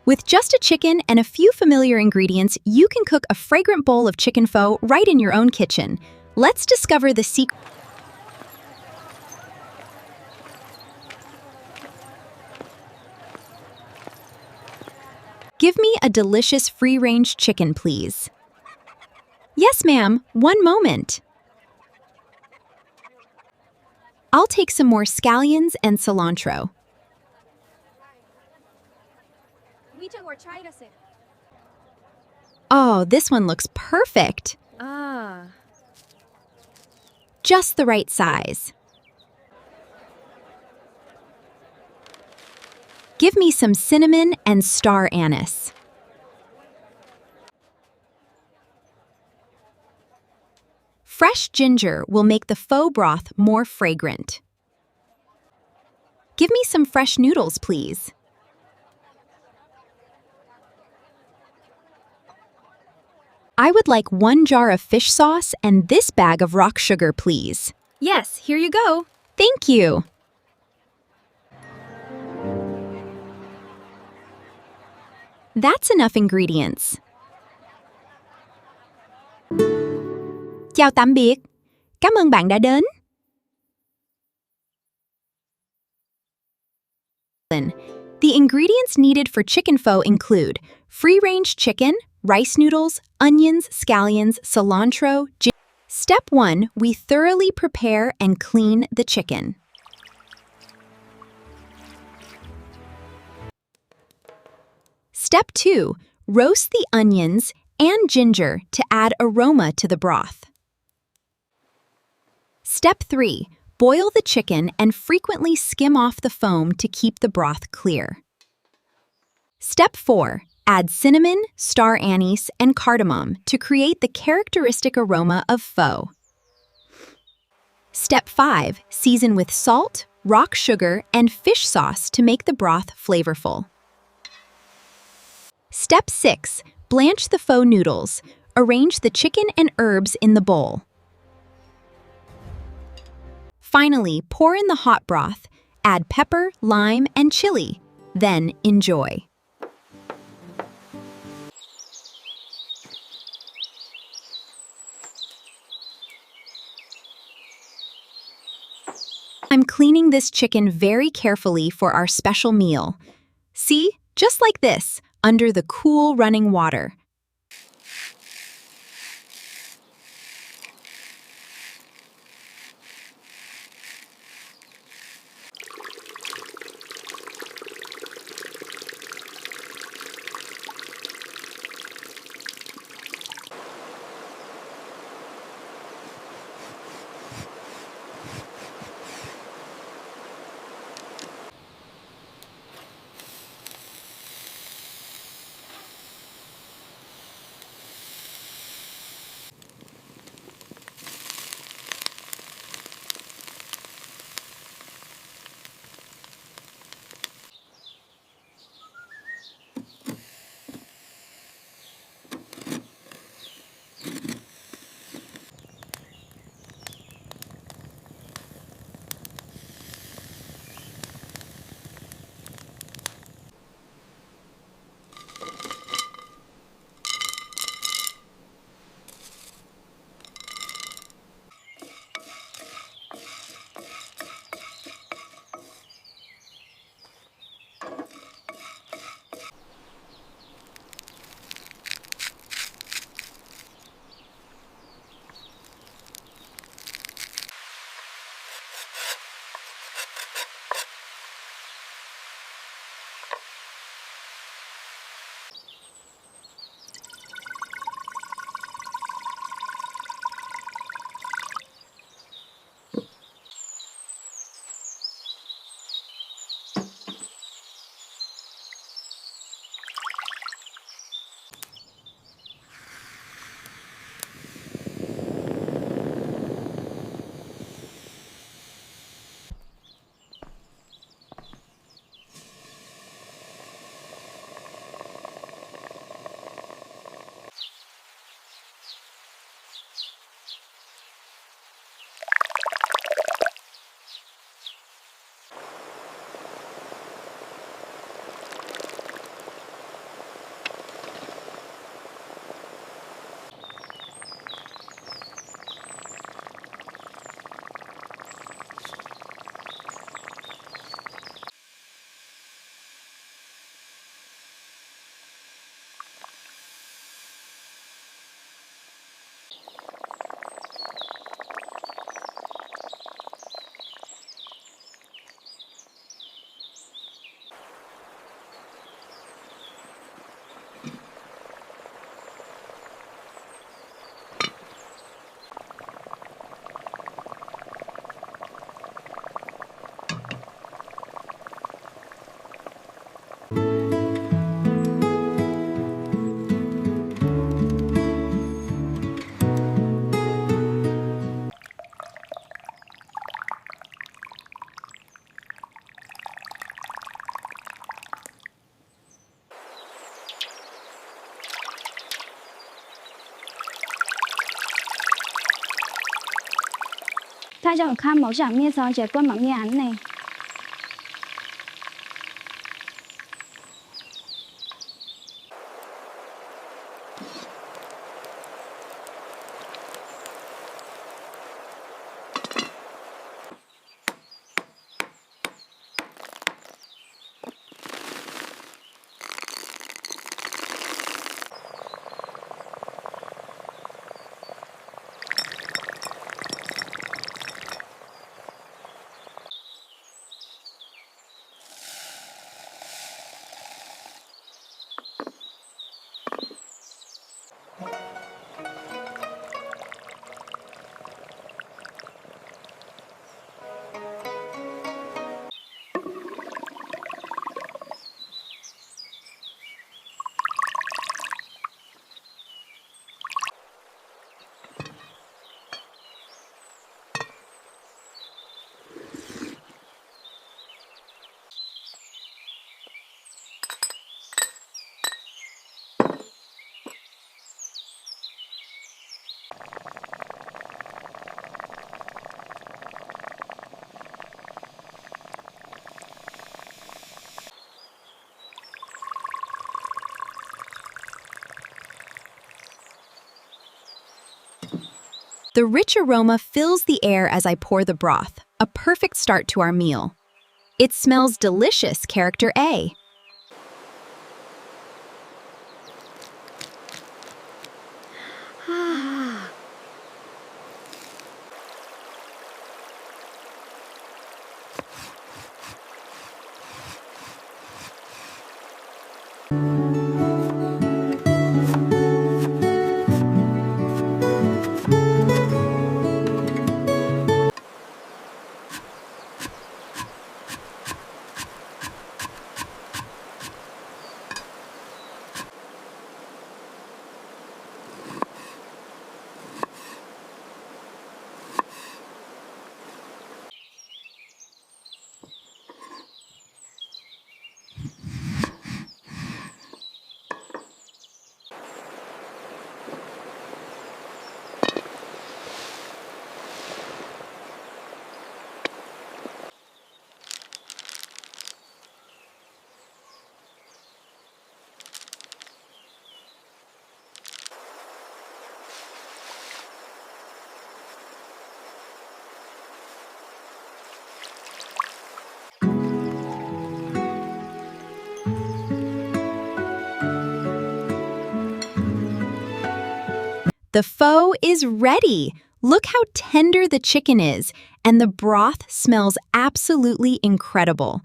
With just a chicken and a few familiar ingredients, you can cook a fragrant bowl of chicken pho right in your own kitchen. Let's discover the secret. Give me a delicious free-range chicken, please. Yes, ma'am. One moment. I'll take some more scallions and cilantro. Oh, this one looks perfect. Just the right size. Give me some cinnamon and star anise. Fresh ginger will make the pho broth more fragrant. Give me some fresh noodles, please. I would like 1 jar of fish sauce and this bag of rock sugar, please. Yes, here you go. Thank you. That's enough ingredients. Chào tạm biệt. Cảm ơn bạn đã đến. The ingredients needed for chicken pho include free-range chicken, rice noodles, onions, scallions, cilantro, ginger. Step 1, we thoroughly prepare and clean the chicken. Step 2, roast the onions and ginger to add aroma to the broth. Step 3, boil the chicken and frequently skim off the foam to keep the broth clear. Step 4, add cinnamon, star anise, and cardamom to create the characteristic aroma of pho. Step 5, season with salt, rock sugar, and fish sauce to make the broth flavorful. Step 6, blanch the pho noodles. Arrange the chicken and herbs in the bowl. Finally, pour in the hot broth, add pepper, lime, and chili. Then enjoy. I'm cleaning this chicken very carefully for our special meal. See, just like this, under the cool running water. 家就看冇上面上这个门面呢。The rich aroma fills the air as I pour the broth, a perfect start to our meal. It smells delicious, Character A. The pho is ready. Look how tender the chicken is, and the broth smells absolutely incredible.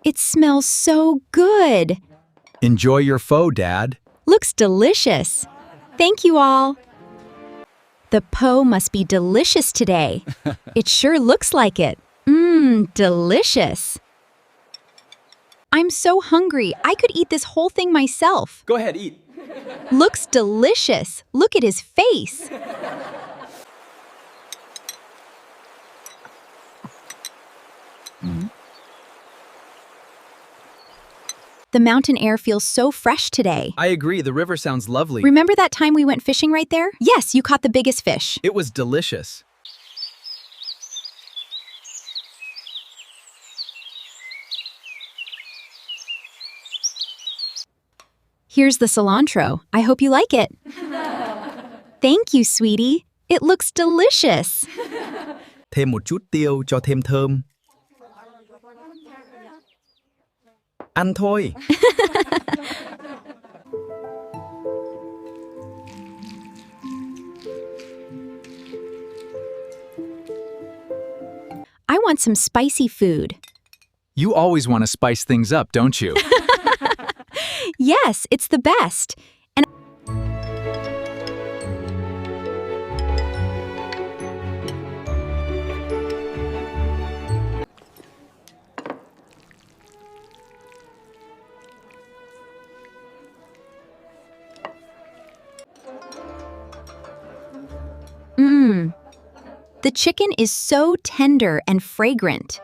It smells so good. Enjoy your pho, Dad. Looks delicious. Thank you all. The pho must be delicious today. It sure looks like it. Delicious. I'm so hungry. I could eat this whole thing myself. Go ahead, eat. Looks delicious. Look at his face. The mountain air feels so fresh today. I agree, the river sounds lovely. Remember that time we went fishing right there? Yes, you caught the biggest fish. It was delicious. Here's the cilantro. I hope you like it. Thank you, sweetie. It looks delicious. Thêm một chút tiêu cho thêm thơm. Ăn thôi. I want some spicy food. You always want to spice things up, don't you? Yes, it's the best. And The chicken is so tender and fragrant.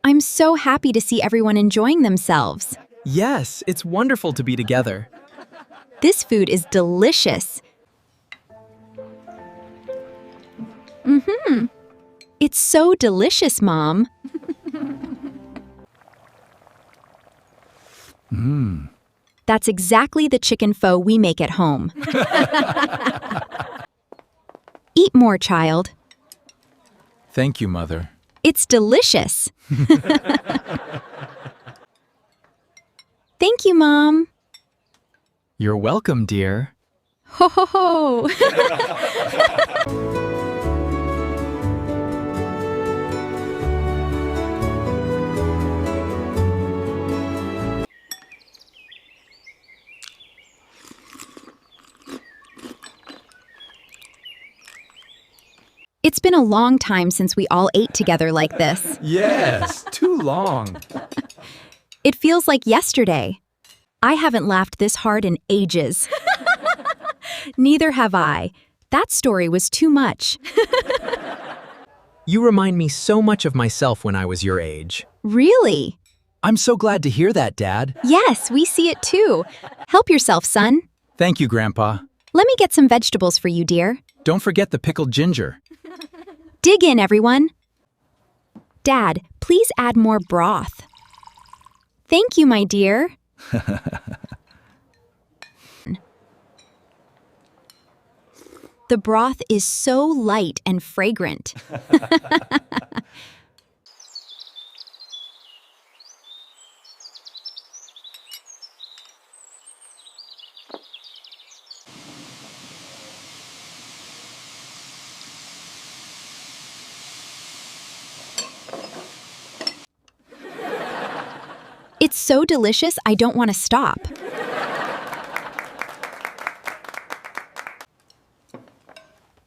I'm so happy to see everyone enjoying themselves. Yes, it's wonderful to be together. This food is delicious. It's so delicious, Mom. That's exactly the chicken pho we make at home. Eat more, child. Thank you, Mother. It's delicious. Thank you, Mom. You're welcome, dear. Ho ho ho. It's been a long time since we all ate together like this. Yes, too long. It feels like yesterday. I haven't laughed this hard in ages. Neither have I. That story was too much. You remind me so much of myself when I was your age. Really? I'm so glad to hear that, Dad. Yes, we see it too. Help yourself, son. Thank you, Grandpa. Let me get some vegetables for you, dear. Don't forget the pickled ginger. Dig in, everyone. Dad, please add more broth. Thank you, my dear. The broth is so light and fragrant. It's so delicious, I don't want to stop.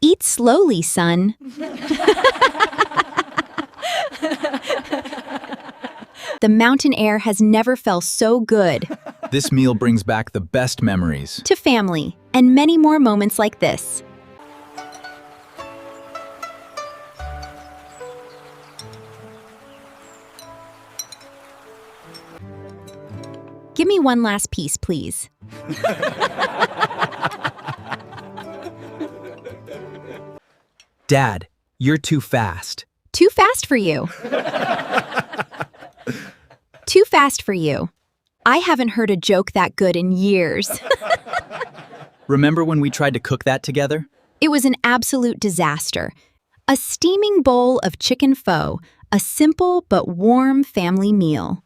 Eat slowly, son. The mountain air has never felt so good. This meal brings back the best memories. To family, and many more moments like this. Give me one last piece, please. Dad, you're too fast. Too fast for you. Too fast for you. I haven't heard a joke that good in years. Remember when we tried to cook that together? It was an absolute disaster. A steaming bowl of chicken pho, a simple but warm family meal.